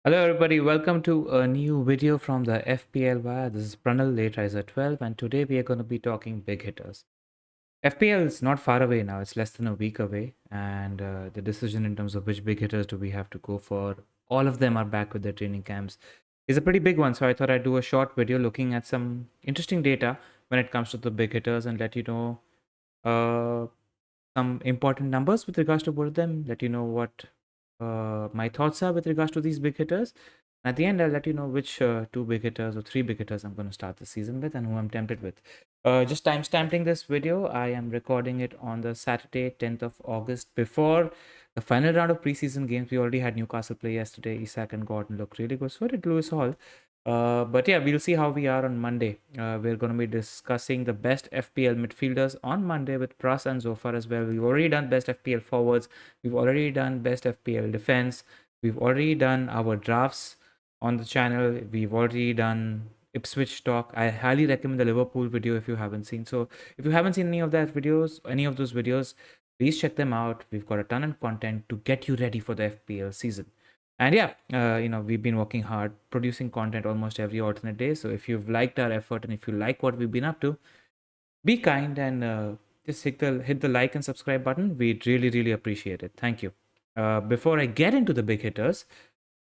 Hello everybody, welcome to a new video from the FPL Wire. This is Pranal, late riser 12, and today we are going to be talking big hitters. FPL is not far away now, it's less than a week away, and the decision in terms of which big hitters do we have to go for, all of them are back with their training camps, is a pretty big one. So I thought I'd do a short video looking at some interesting data when it comes to the big hitters and let you know uh, some important numbers with regards to both of them, let you know what my thoughts are with regards to these big hitters. At the end, I'll let you know which two big hitters or three big hitters I'm going to start the season with and who I'm tempted with. Just timestamping this video, I am recording it on the Saturday, 10th of August, before the final round of preseason games. We already had Newcastle play yesterday. Isak and Gordon looked really good. So did Lewis Hall. But yeah, we'll see how we are on Monday. We're going to be discussing the best FPL midfielders on Monday with Pras and Zofar as well. We've already done best FPL forwards. We've already done best FPL defense. We've already done our drafts on the channel. We've already done Ipswich talk. I highly recommend the Liverpool video if you haven't seen. So if you haven't seen any of those videos, please check them out. We've got a ton of content to get you ready for the FPL season. And yeah, we've been working hard producing content almost every alternate day. So if you've liked our effort and if you like what we've been up to, be kind and just hit the like and subscribe button. We'd really appreciate it. Thank you. Before I get into the big hitters,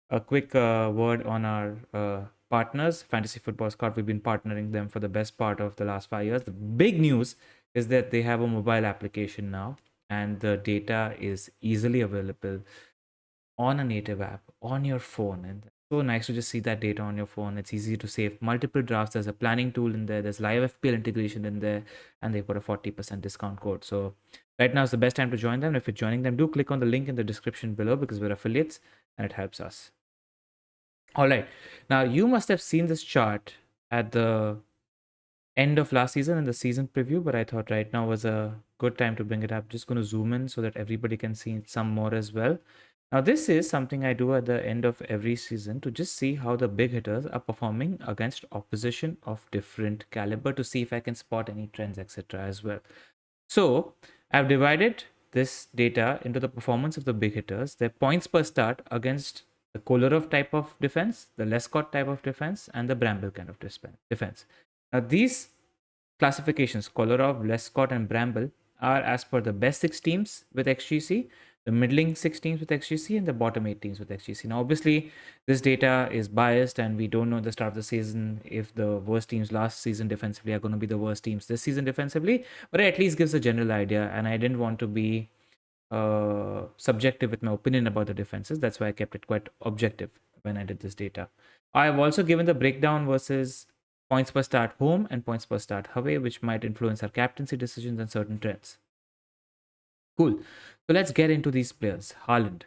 a quick word on our partners, Fantasy Football Scout. We've been partnering them for the best part of the last 5 years. The big news is that they have a mobile application now, and the data is easily available on a native app on your phone. And it's so nice to just see that data on your phone. It's easy to save multiple drafts. There's a planning tool in there, there's live FPL integration in there, and they've got a 40% discount code. So right now is the best time to join them. If you're joining them, do click on the link in the description below because we're affiliates and it helps us. All right, now you must have seen this chart at the end of last season in the season preview, but I thought right now was a good time to bring it up. Just going to zoom in so that everybody can see some more as well. Now, this is something I do at the end of every season to just see how the big hitters are performing against opposition of different caliber to see if I can spot any trends, etc. as well. So, I've divided this data into the performance of the big hitters, their points per start against the Kolarov type of defense, the Lescott type of defense, and the Bramble kind of defense. Now, these classifications, Kolarov, Lescott, and Bramble, are as per the best 6 teams with XGC, the middling 6 teams with XGC, and the bottom 8 teams with XGC. Now, obviously, this data is biased, and we don't know at the start of the season if the worst teams last season defensively are going to be the worst teams this season defensively, but it at least gives a general idea. And I didn't want to be subjective with my opinion about the defenses. That's why I kept it quite objective when I did this data. I have also given the breakdown versus points per start home and points per start away, which might influence our captaincy decisions and certain trends. Cool. So let's get into these players. Haaland.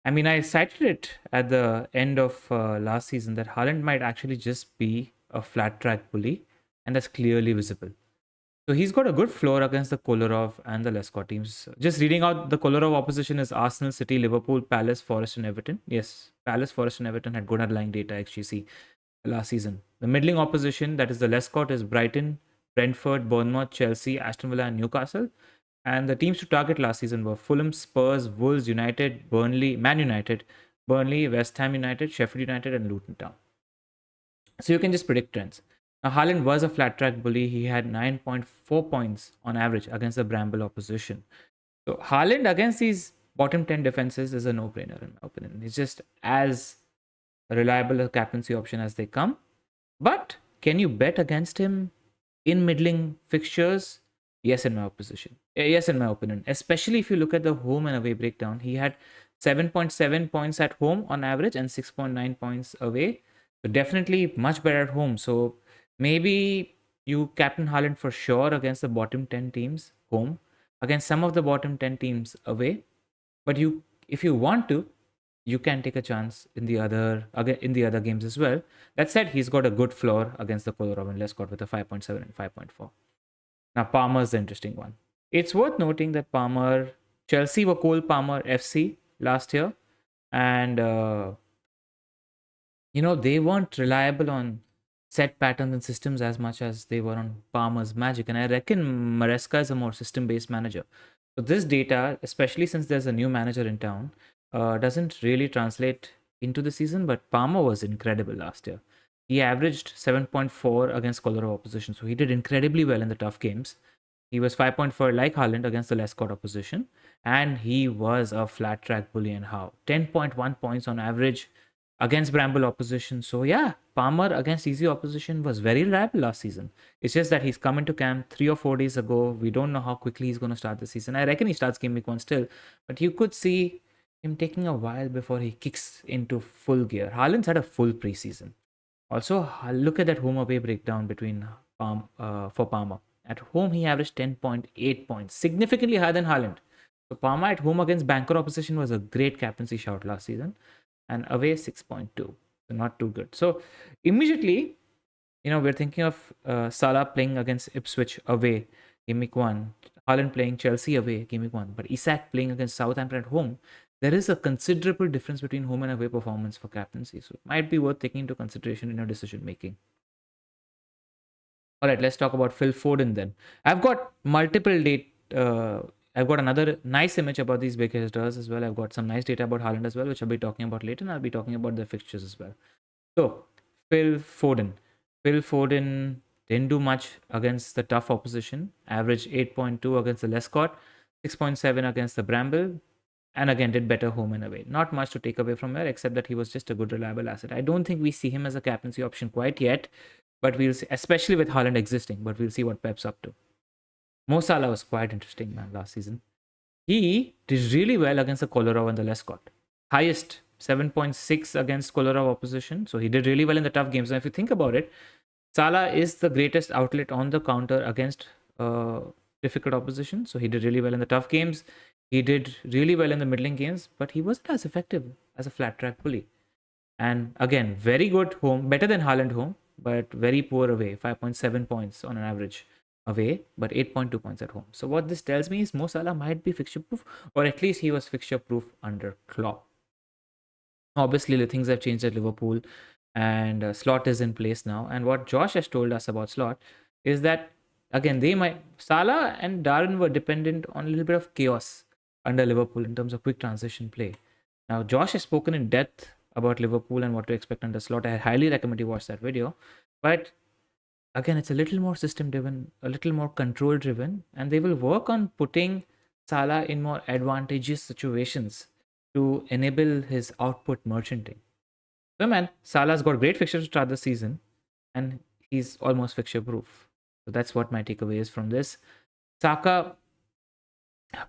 I mean, I cited it at the end of last season that Haaland might actually just be a flat track bully, and that's clearly visible. So he's got a good floor against the Kolarov and the Lescott teams. Just reading out the Kolarov opposition is Arsenal, City, Liverpool, Palace, Forest, and Everton. Yes, Palace, Forest, and Everton had good underlying data XGC last season. The middling opposition, that is the Lescott, is Brighton, Brentford, Bournemouth, Chelsea, Aston Villa, and Newcastle. And the teams to target last season were Fulham, Spurs, Wolves, United, Burnley, Man United, Burnley, West Ham United, Sheffield United, and Luton Town. So you can just predict trends. Now, Haaland was a flat track bully. He had 9.4 points on average against the Bramble opposition. So Haaland against these bottom 10 defenses is a no-brainer in my opinion. He's just as reliable a captaincy option as they come. But can you bet against him in middling fixtures? Yes, in my opposition. Yes, in my opinion. Especially if you look at the home and away breakdown. He had 7.7 points at home on average and 6.9 points away. So definitely much better at home. So maybe you captain Haaland for sure against the bottom 10 teams home, against some of the bottom 10 teams away. But if you want to, you can take a chance in the other games as well. That said, he's got a good floor against the Kolarov and Lescott with a 5.7 and 5.4. Now Palmer's the interesting one. It's worth noting that Chelsea were Cole Palmer FC last year, and they weren't reliable on set patterns and systems as much as they were on Palmer's Magic. And I reckon Maresca is a more system-based manager. So this data, especially since there's a new manager in town, doesn't really translate into the season, but Palmer was incredible last year. He averaged 7.4 against Colorado opposition, so he did incredibly well in the tough games. He was 5.4 like Haaland against the less scored opposition, and he was a flat track bully and how 10.1 points on average against Bramble opposition. So yeah, Palmer against easy opposition was very reliable last season. It's just that he's come into camp 3 or 4 days ago. We don't know how quickly he's going to start the season. I reckon he starts game week 1 still, but you could see him taking a while before he kicks into full gear. Haaland's had a full preseason. Also, look at that home away breakdown between for Palmer. At home, he averaged 10.8 points, significantly higher than Haaland. So Palmer at home against banker opposition was a great captaincy shout last season, and away 6.2, so not too good. So immediately, we're thinking of Salah playing against Ipswich away, game week 1, Haaland playing Chelsea away, game week 1, but Isak playing against Southampton at home. There is a considerable difference between home and away performance for captaincy, so it might be worth taking into consideration in your decision making. All right, let's talk about Phil Foden then. I've got I've got another nice image about these big hitters as well. I've got some nice data about Haaland as well, which I'll be talking about later, and I'll be talking about the fixtures as well. So, Phil Foden. Phil Foden didn't do much against the tough opposition. Averaged 8.2 against the Lescott, 6.7 against the Bramble, and again did better home and away. Not much to take away from here, except that he was just a good, reliable asset. I don't think we see him as a captaincy option quite yet, but we'll see, especially with Haaland existing, but we'll see what Pep's up to. Mo Salah was quite interesting, man, last season. He did really well against the Kolarov and the Lescott. Highest 7.6 against Kolarov opposition. So he did really well in the tough games. And if you think about it, Salah is the greatest outlet on the counter against difficult opposition. So he did really well in the tough games. He did really well in the middling games, but he wasn't as effective as a flat track bully. And again, very good home, better than Haaland home, but very poor away, 5.7 points on an average away, but 8.2 points at home. So what this tells me is Mo Salah might be fixture proof, or at least he was fixture proof under Klopp. Obviously, the things have changed at Liverpool, and Slot is in place now. And what Josh has told us about Slot is that, again, Salah and Darwin were dependent on a little bit of chaos under Liverpool in terms of quick transition play. Now, Josh has spoken in depth about Liverpool and what to expect under Slot. I highly recommend you watch that video. But again, it's a little more system driven, a little more control driven, and they will work on putting Salah in more advantageous situations to enable his output merchanting. So, man, Salah's got great fixtures to start the season, and he's almost fixture proof. So that's what my takeaway is from this. Saka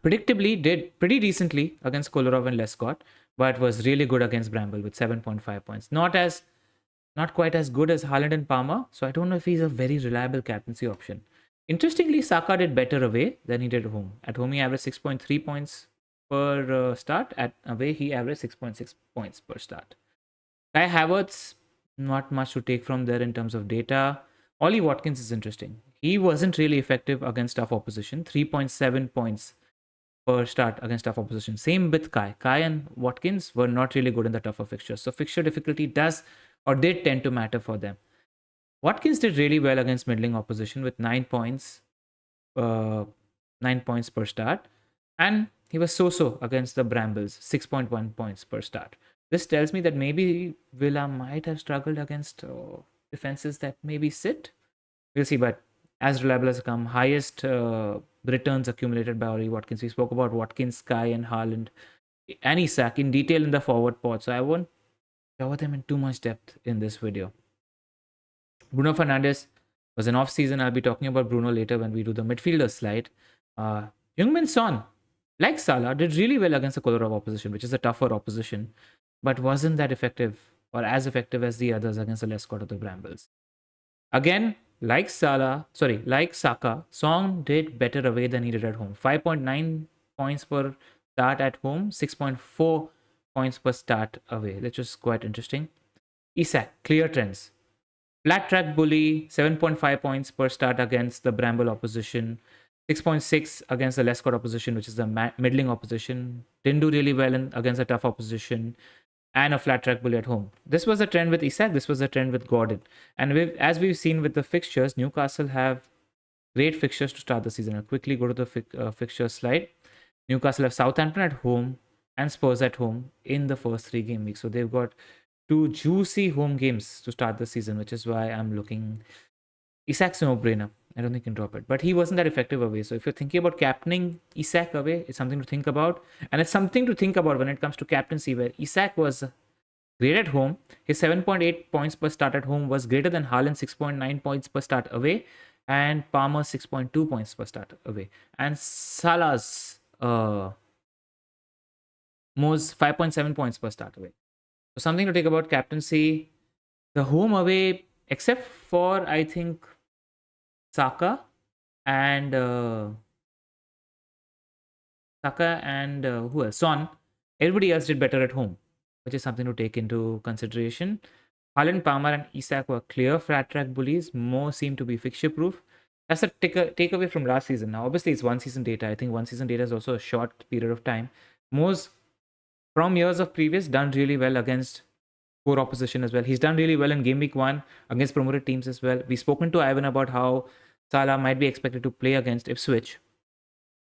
predictably did pretty decently against Kolarov and Lescott, but was really good against Bramble with 7.5 points. Not quite as good as Haaland and Palmer, so I don't know if he's a very reliable captaincy option. Interestingly, Saka did better away than he did at home. At home, he averaged 6.3 points per start. At away, he averaged 6.6 points per start. Kai Havertz, not much to take from there in terms of data. Ollie Watkins is interesting. He wasn't really effective against tough opposition. 3.7 points per start against tough opposition. Same with Kai. Kai and Watkins were not really good in the tougher fixtures. So fixture difficulty did tend to matter for them. Watkins did really well against middling opposition with 9 points, 9 points per start. And he was so-so against the Brambles, 6.1 points per start. This tells me that maybe Villa might have struggled against defenses that maybe sit. We'll see, but as reliable as come, highest returns accumulated by Ollie Watkins. We spoke about Watkins, Sky, and Haaland and Isak in detail in the forward pod, so I won't cover them in too much depth in this video. Bruno Fernandes was an off-season. I'll be talking about Bruno later when we do the midfielder slide. Heung-min Son, like Salah, did really well against the Kolarov opposition, which is a tougher opposition, but wasn't that effective or as effective as the others against the Lescott or the Brambles. Again, like Saka, Song did better away than he did at home. 5.9 points per start at home, 6.4 points per start away, which is quite interesting. Isak, clear trends. Flat track bully, 7.5 points per start against the Bramble opposition, 6.6 against the Lescott opposition, which is the middling opposition. Didn't do really well against a tough opposition, and a flat track bully at home. This was a trend with Isak. This was a trend with Gordon. And as we've seen with the fixtures, Newcastle have great fixtures to start the season. I'll quickly go to the fixture slide. Newcastle have Southampton at home, and Spurs at home in the first 3 game weeks. So they've got two juicy home games to start the season, which is why I'm looking. Isak's a no-brainer. I don't think you can drop it. But he wasn't that effective away. So if you're thinking about captaining Isak away, it's something to think about. And it's something to think about when it comes to captaincy, where Isak was great at home. His 7.8 points per start at home was greater than Haaland's 6.9 points per start away and Palmer's 6.2 points per start away. And Salah's Mo's 5.7 points per start away. So something to take about captaincy. The home away, except for I think Saka and who else? Son. Everybody else did better at home, which is something to take into consideration. Haaland, Palmer, and Isak were clear flat track bullies. Mo seemed to be fixture proof. That's a takeaway from last season. Now, obviously, it's one season data. I think one season data is also a short period of time. Mo's from years of previous done really well against poor opposition as well. He's done really well in game week 1 against promoted teams as well. We've spoken to Ivan about how Salah might be expected to play against Ipswich.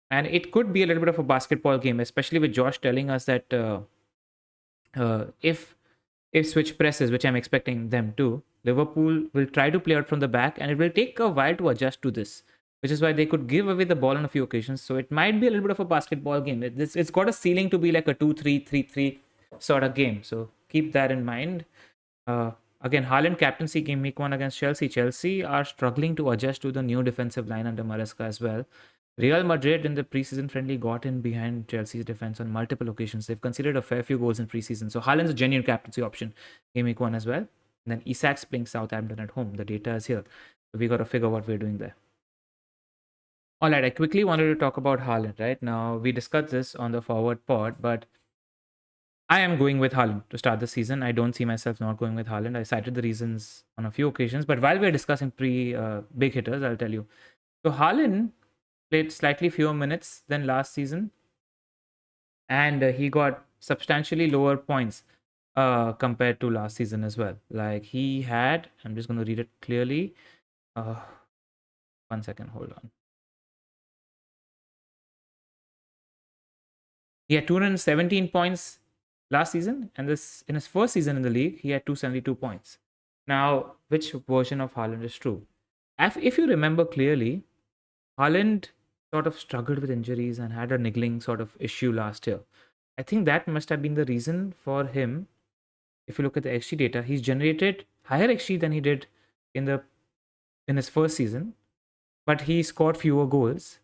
And it could be a little bit of a basketball game, especially with Josh telling us that if Switch presses, which I'm expecting them to, Liverpool will try to play out from the back, and it will take a while to adjust to this, which is why they could give away the ball on a few occasions. So it might be a little bit of a basketball game. It's got a ceiling to be like a 2-3-3-3 sort of game. So keep that in mind. Again, Haaland captaincy game week 1 against Chelsea. Chelsea are struggling to adjust to the new defensive line under Maresca as well. Real Madrid in the preseason friendly got in behind Chelsea's defense on multiple occasions. They've conceded a fair few goals in preseason. So Haaland's a genuine captaincy option game week 1 as well. And then Isak's playing Southampton at home. The data is here. So we got to figure what we're doing there. All right, I quickly wanted to talk about Haaland, right? Now, we discussed this on the forward pod, but I am going with Haaland to start the season. I don't see myself not going with Haaland. I cited the reasons on a few occasions, but while we're discussing big hitters, I'll tell you. So Haaland played slightly fewer minutes than last season, and he got substantially lower points compared to last season as well. Like he had, I'm just going to read it clearly. 1 second, hold on. He had 217 points last season, and this in his first season in the league, he had 272 points. Now, which version of Haaland is true? If you remember clearly, Haaland sort of struggled with injuries and had a niggling sort of issue last year. I think that must have been the reason for him. If you look at the XG data, he's generated higher XG than he did in his first season, but he scored fewer goals.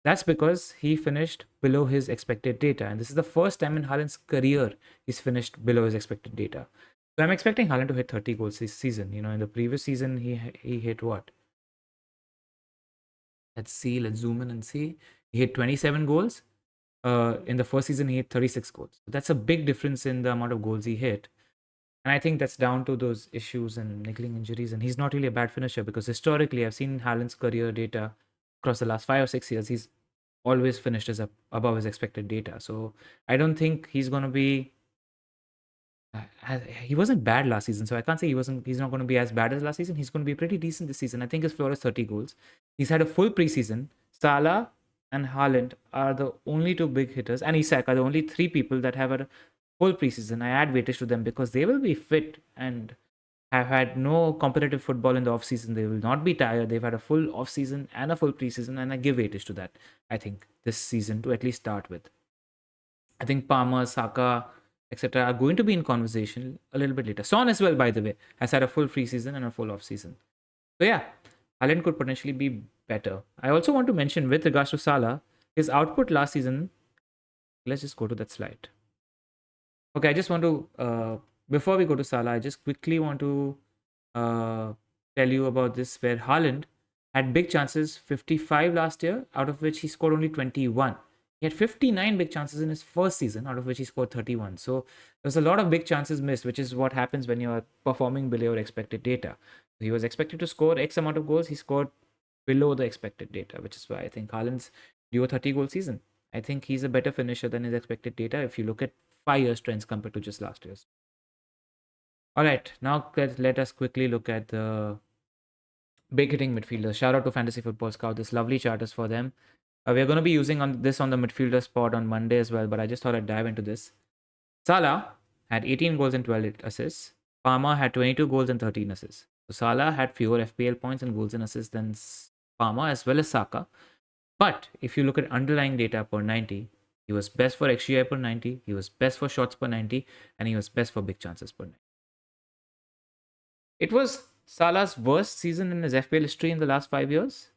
That's because he finished below his expected data. And this is the first time in Haaland's career he's finished below his expected data. So I'm expecting Haaland to hit 30 goals this season. You know, in the previous season, he hit what? Let's see. Let's zoom in and see. He hit 27 goals. In the first season, he hit 36 goals. That's a big difference in the amount of goals he hit. And I think that's down to those issues and niggling injuries. And he's not really a bad finisher because historically, I've seen Haaland's career data across the last 5 or 6 years. He's always finished as above his expected data. So I don't think he's going to be. He wasn't bad last season, so I can't say he's not going to be as bad as last season. He's going to be pretty decent this season. I think his floor is 30 goals. He's had a full preseason. Salah and Haaland are the only two big hitters, and Isak are the only 3 people that have a full preseason. I add weightage to them because they will be fit and have had no competitive football in the offseason. They will not be tired. They've had a full offseason and a full preseason, and I give weightage to that, I think, this season to at least start with. I think Palmer, Saka, etc. are going to be in conversation a little bit later. Son as well, by the way, has had a full preseason and a full offseason. So yeah, Haaland could potentially be better. I also want to mention with regards to Salah, his output last season, let's just go to that slide. Okay, I just want to, before we go to Salah, I just quickly want to tell you about this where Haaland had big chances, 55 last year, out of which he scored only 21. He had 59 big chances in his first season, out of which he scored 31. So there's a lot of big chances missed, which is what happens when you're performing below your expected data. He was expected to score X amount of goals. He scored below the expected data, which is why I think Haaland's due a 30-goal season. I think he's a better finisher than his expected data if you look at 5 years trends compared to just last year's. All right, now let us quickly look at the big hitting midfielders. Shout out to Fantasy Football Scout. This lovely chart is for them. We are going to be using this on the midfielder spot on Monday as well, but I just thought I'd dive into this. Salah had 18 goals and 12 assists. Palmer had 22 goals and 13 assists. So Salah had fewer FPL points and goals and assists than Palmer as well as Saka. But if you look at underlying data per 90, he was best for XGI per 90, he was best for shots per 90, and he was best for big chances per 90. It was Salah's worst season in his FPL history in the last 5 years.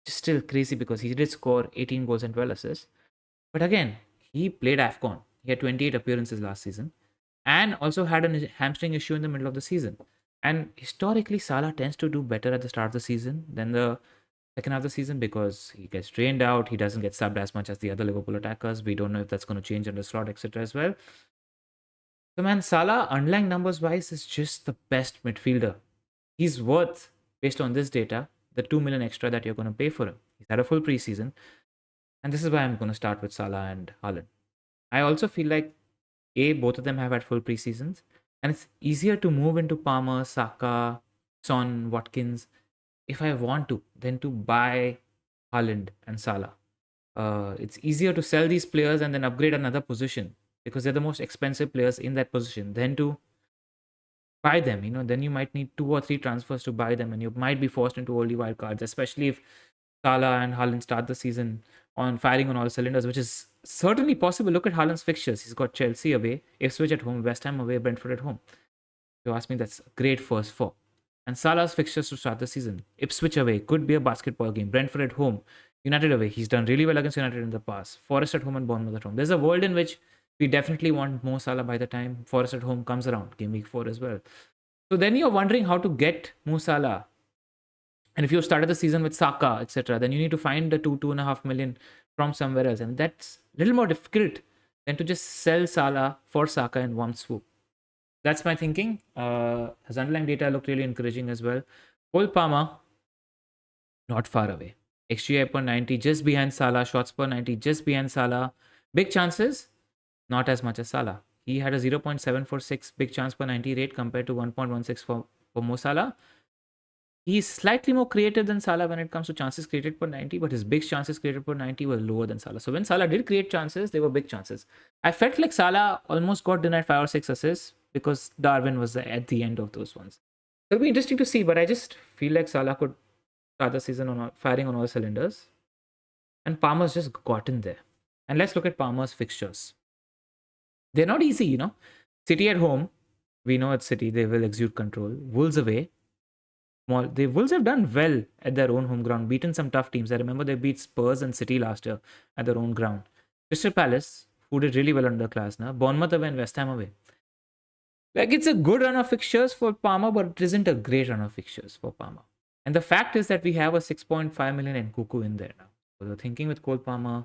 Just still crazy because he did score 18 goals and 12 assists. But again, he played AFCON. He had 28 appearances last season and also had a hamstring issue in the middle of the season. And historically, Salah tends to do better at the start of the season than the second half of the season because he gets drained out. He doesn't get subbed as much as the other Liverpool attackers. We don't know if that's going to change under slot, etc. as well. So, man, Salah, underlying numbers wise, is just the best midfielder. He's worth, based on this data, the 2 million extra that you're going to pay for him. He's had a full preseason. And this is why I'm going to start with Salah and Haaland. I also feel like, both of them have had full preseasons. And it's easier to move into Palmer, Saka, Son, Watkins, if I want to, than to buy Haaland and Salah. It's easier to sell these players and then upgrade another position because they're the most expensive players in that position than to buy them. Then you might need 2 or 3 transfers to buy them and you might be forced into only wildcards, especially if Salah and Haaland start the season on firing on all cylinders, which is certainly possible. Look at Haaland's fixtures. He's got Chelsea away, Ipswich at home, West Ham away, Brentford at home. If you ask me, that's a great first 4. And Salah's fixtures to start the season: Ipswich away, could be a basketball game. Brentford at home, United away. He's done really well against United in the past. Forest at home and Bournemouth at home. There's a world in which we definitely want Mo Salah by the time Forest at home comes around, game week 4 as well. So then you're wondering how to get Mo Salah. And if you started the season with Saka, etc., then you need to find the 2.5 million from somewhere else. And that's a little more difficult than to just sell Salah for Saka in one swoop. That's my thinking. His underlying data looked really encouraging as well. Cole Palmer, not far away. XGI per 90, just behind Salah. Shots per 90, just behind Salah. Big chances, not as much as Salah. He had a 0.746 big chance per 90 rate compared to 1.16 for Mo Salah. He's slightly more creative than Salah when it comes to chances created per 90, but his big chances created per 90 were lower than Salah. So when Salah did create chances, they were big chances. I felt like Salah almost got denied 5 or 6 assists because Darwin was at the end of those ones. It'll be interesting to see, but I just feel like Salah could start the season firing on all cylinders. And Palmer's just gotten there. And let's look at Palmer's fixtures. They're not easy, City at home. We know at City they will exude control. Wolves away. The Wolves have done well at their own home ground, beaten some tough teams. I remember they beat Spurs and City last year at their own ground. Crystal Palace, who did really well under Klasner. Bournemouth away and West Ham away. Like, it's a good run of fixtures for Palmer, but it isn't a great run of fixtures for Palmer. And the fact is that we have a 6.5 million Nkunku in there now. So the thinking with Cole Palmer,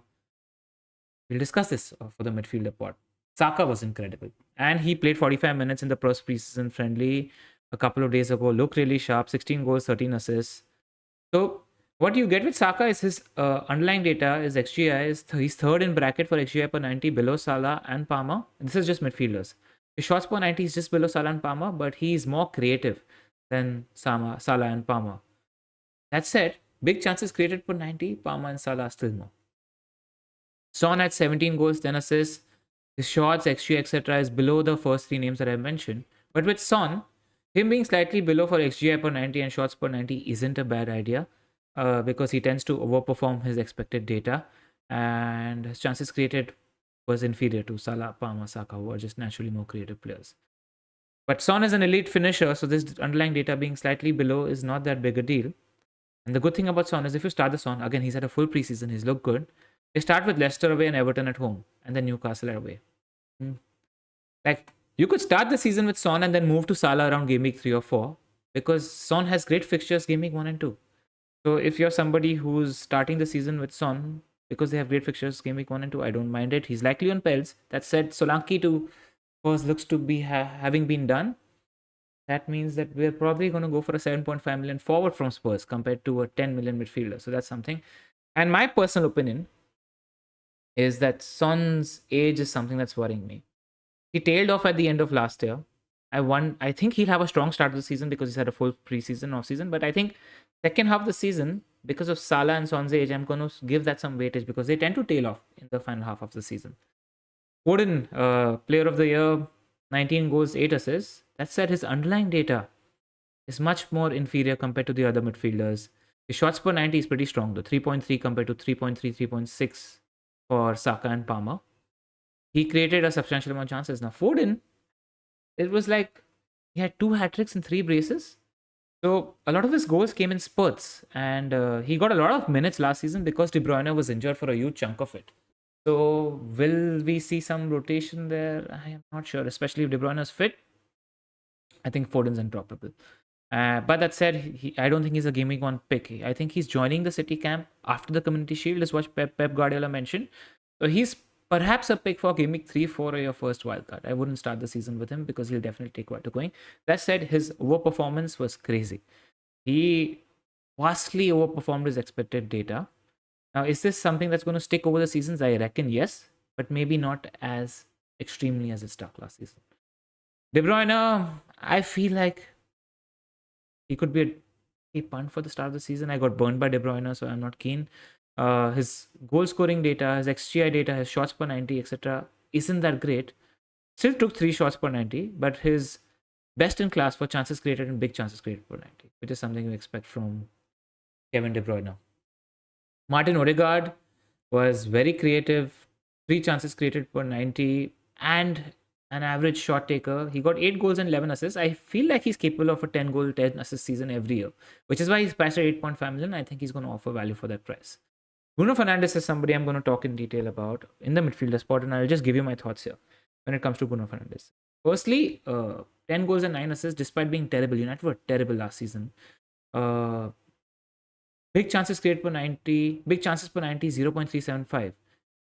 we'll discuss this for the midfielder part. Saka was incredible. And he played 45 minutes in the first preseason friendly a couple of days ago. Looked really sharp. 16 goals, 13 assists. So what you get with Saka is his underlying data is XGI. He's third in bracket for XGI per 90 below Salah and Palmer. This is just midfielders. His shots per 90 is just below Salah and Palmer, but he's more creative than Salah and Palmer. That said, big chances created per 90, Palmer and Salah still more. Son had 17 goals, 10 assists. His shots, XG, etc. is below the first 3 names that I mentioned. But with Son, him being slightly below for XGI per 90 and shots per 90 isn't a bad idea because he tends to overperform his expected data. And his chances created was inferior to Salah, Palmer, Saka, who are just naturally more creative players. But Son is an elite finisher, so this underlying data being slightly below is not that big a deal. And the good thing about Son is if you start the Son, again, he's had a full preseason, he's looked good. They start with Leicester away and Everton at home, and then Newcastle away. Like, you could start the season with Son and then move to Salah around game week 3 or 4 because Son has great fixtures game week 1 and 2. So if you're somebody who's starting the season with Son because they have great fixtures game week 1 and 2, I don't mind it. He's likely on Pels. That said, Solanke to Spurs looks to be having been done. That means that we're probably going to go for a 7.5 million forward from Spurs compared to a 10 million midfielder. So that's something. And my personal opinion is that Son's age is something that's worrying me. He tailed off at the end of last year. I think he'll have a strong start of the season because he's had a full preseason, off season. But I think second half of the season, because of Salah and Son's age, I'm going to give that some weightage because they tend to tail off in the final half of the season. Foden, player of the year, 19 goals, 8 assists. That said, his underlying data is much more inferior compared to the other midfielders. His shots per 90 is pretty strong though, 3.3 compared to 3.3, 3.6 for Saka and Palmer. He created a substantial amount of chances. Now, Foden, it was like he had 2 hat tricks and 3 braces. So a lot of his goals came in spurts, and he got a lot of minutes last season because De Bruyne was injured for a huge chunk of it. So will we see some rotation there? I am not sure, especially if De Bruyne is fit. I think Foden's improbable. But that said, I don't think he's a Game Week 1 pick. I think he's joining the City camp after the Community Shield, is what Pep Guardiola mentioned. So he's perhaps a pick for Game Week 3, 4 or your first wildcard. I wouldn't start the season with him because he'll definitely take quite a going. That said, his overperformance was crazy. He vastly overperformed his expected data. Now, is this something that's going to stick over the seasons? I reckon yes, but maybe not as extremely as it stuck last season. De Bruyne, I feel like he could be a punt for the start of the season. I got burned by De Bruyne, so I'm not keen. His goal scoring data, his XGI data, his shots per 90, etc., isn't that great. Still took 3 shots per 90, but his best in class for chances created and big chances created per 90, which is something you expect from Kevin De Bruyne. Martin Odegaard was very creative, 3 chances created per 90, and an average shot taker. He got 8 goals and 11 assists. I feel like he's capable of a 10 goal, 10 assist season every year, which is why he's priced at 8.5 million. I think he's going to offer value for that price. Bruno Fernandes is somebody I'm going to talk in detail about in the midfielder spot, and I'll just give you my thoughts here when it comes to Bruno Fernandes. Firstly, 10 goals and 9 assists despite being terrible. United were terrible last season. Big chances created per 90, big chances per 90, 0.375,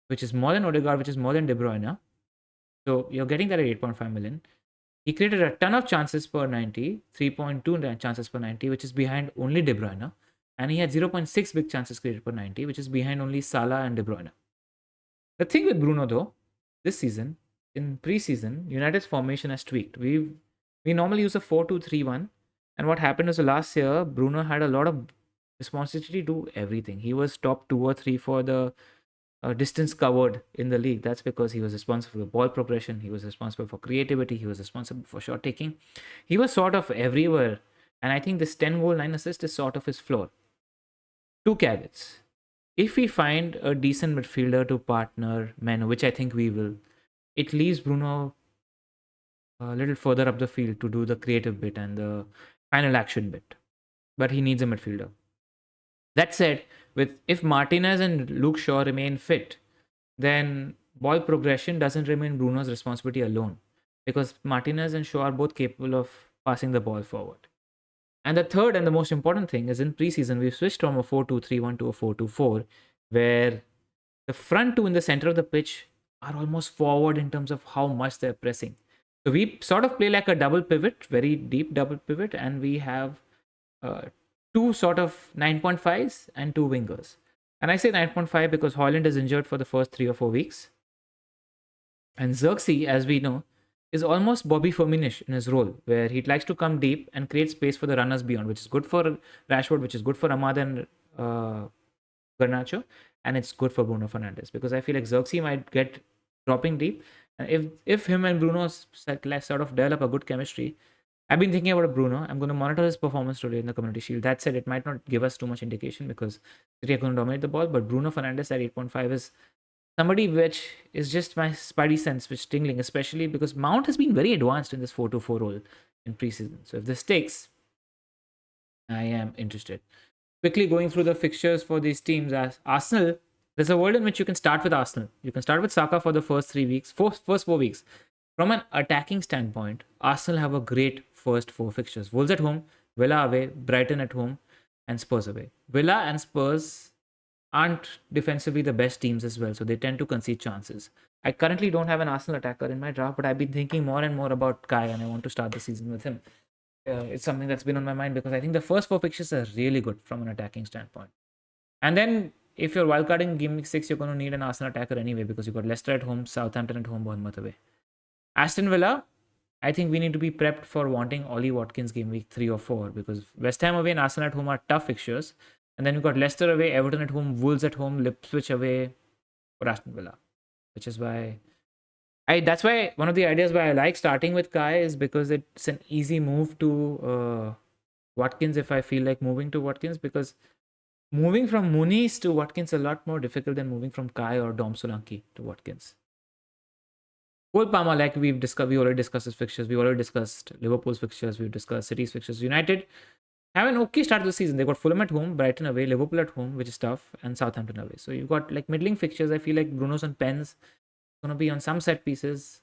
which is more than Odegaard, which is more than De Bruyne. So you're getting that at 8.5 million. He created a ton of chances per 90, 3.2 chances per 90, which is behind only De Bruyne. And he had 0.6 big chances created per 90, which is behind only Salah and De Bruyne. The thing with Bruno, though, this season, in preseason, United's formation has tweaked. We normally use a 4-2-3-1. And what happened was last year, Bruno had a lot of responsibility to do everything. He was top 2 or 3 for the distance covered in the league. That's because he was responsible for ball progression. He was responsible for creativity. He was responsible for shot taking. He was sort of everywhere. And I think this 10 goal, 9 assist is sort of his floor. 2 caveats. If we find a decent midfielder to partner Manu, which I think we will, it leaves Bruno a little further up the field to do the creative bit and the final action bit. But he needs a midfielder. That said, if Martinez and Luke Shaw remain fit, then ball progression doesn't remain Bruno's responsibility alone, because Martinez and Shaw are both capable of passing the ball forward. And the third and the most important thing is in preseason, we've switched from a 4-2-3-1 to a 4-2-4, where the front two in the center of the pitch are almost forward in terms of how much they're pressing. So we sort of play like a double pivot, very deep double pivot, and we have 2 sort of 9.5s and 2 wingers. And I say 9.5 because Haaland is injured for the first 3 or 4 weeks. And Xerxes, as we know, is almost Bobby Firminish in his role, where he likes to come deep and create space for the runners beyond, which is good for Rashford, which is good for Ahmad and Garnacho, and it's good for Bruno Fernandes, because I feel like Xerxes might get dropping deep. And if him and Bruno sort of develop a good chemistry, I've been thinking about Bruno. I'm going to monitor his performance today in the Community Shield. That said, it might not give us too much indication because City are going to dominate the ball, but Bruno Fernandes at 8.5 is somebody which is just my spidey sense, which tingling, especially because Mount has been very advanced in this 4-2-4 role in preseason. So if this sticks, I am interested. Quickly going through the fixtures for these teams. As Arsenal, there's a world in which you can start with Arsenal. You can start with Saka for the first 3 weeks, first 4 weeks. From an attacking standpoint, Arsenal have a great first 4 fixtures. Wolves at home, Villa away, Brighton at home, and Spurs away. Villa and Spurs aren't defensively the best teams as well, so they tend to concede chances. I currently don't have an Arsenal attacker in my draft, but I've been thinking more and more about Kai, and I want to start the season with him. It's something that's been on my mind because I think the first 4 fixtures are really good from an attacking standpoint. And then if you're wildcarding Game Week 6, you're going to need an Arsenal attacker anyway because you've got Leicester at home, Southampton at home, Bournemouth away. Aston Villa, I think we need to be prepped for wanting Ollie Watkins Game Week 3 or 4 because West Ham away and Arsenal at home are tough fixtures. And then you've got Leicester away, Everton at home, Wolves at home, Ipswich away for Aston Villa, which is why that's why one of the ideas why I like starting with Kai is because it's an easy move to Watkins if I feel like moving to Watkins, because moving from Muniz to Watkins is a lot more difficult than moving from Kai or Dom Solanke to Watkins. Cole Palmer, like we already discussed his fixtures. We already discussed Liverpool's fixtures. We've discussed City's fixtures. United have an okay start to the season. They got Fulham at home, Brighton away, Liverpool at home, which is tough, and Southampton away. So you've got like middling fixtures. I feel like Bruno's on pens, going to be on some set pieces.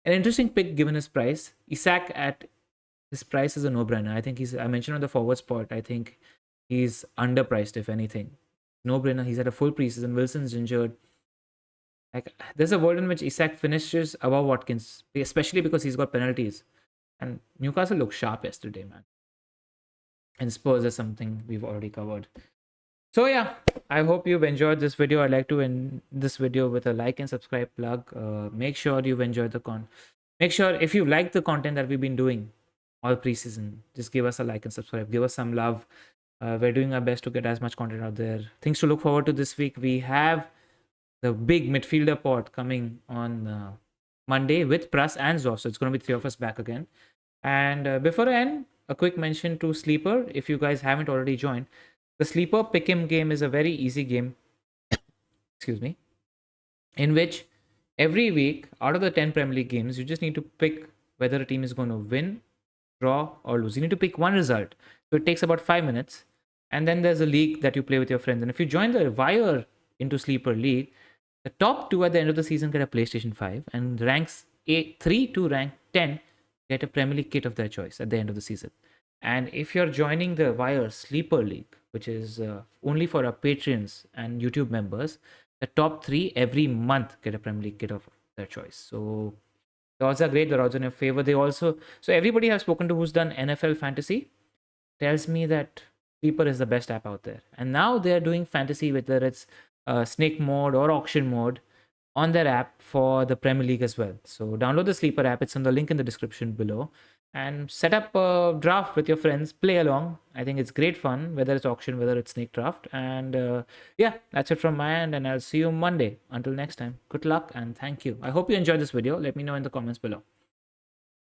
An interesting pick given his price. Isak at his price is a no-brainer. I think I mentioned on the forward spot, I think he's underpriced, if anything. No-brainer. He's had a full preseason. Wilson's injured. Like, there's a world in which Isak finishes above Watkins, especially because he's got penalties. And Newcastle looked sharp yesterday, man. And Spurs is something we've already covered. So yeah, I hope you've enjoyed this video. I'd like to end this video with a like and subscribe plug. Make sure you've enjoyed the Make sure if you like the content that we've been doing all preseason, just give us a like and subscribe. Give us some love. We're doing our best to get as much content out there. Things to look forward to this week. We have the big midfielder pod coming on Monday with Pras and Zoff. So it's going to be 3 of us back again. And before I end, a quick mention to Sleeper. If you guys haven't already joined, the Sleeper PickEm game is a very easy game. Excuse me. In which every week, out of the 10 Premier League games, you just need to pick whether a team is going to win, draw, or lose. You need to pick one result. So it takes about 5 minutes. And then there's a league that you play with your friends. And if you join the Wire into Sleeper League, the top 2 at the end of the season get a PlayStation 5, and ranks 3 to rank 10 get a Premier League kit of their choice at the end of the season. And if you're joining the Wire Sleeper League, which is only for our patrons and YouTube members, the top 3 every month get a Premier League kit of their choice. So the odds are great. The odds are in your favor. So everybody I've spoken to who's done NFL fantasy tells me that Sleeper is the best app out there. And now they're doing fantasy, whether it's snake mode or auction mode, on their app for the Premier League as well. So download the Sleeper app. It's on the link in the description below. And set up a draft with your friends. Play along. I think it's great fun, whether it's auction, whether it's snake draft. And yeah, that's it from my end. And I'll see you Monday. Until next time, good luck and thank you. I hope you enjoyed this video. Let me know in the comments below.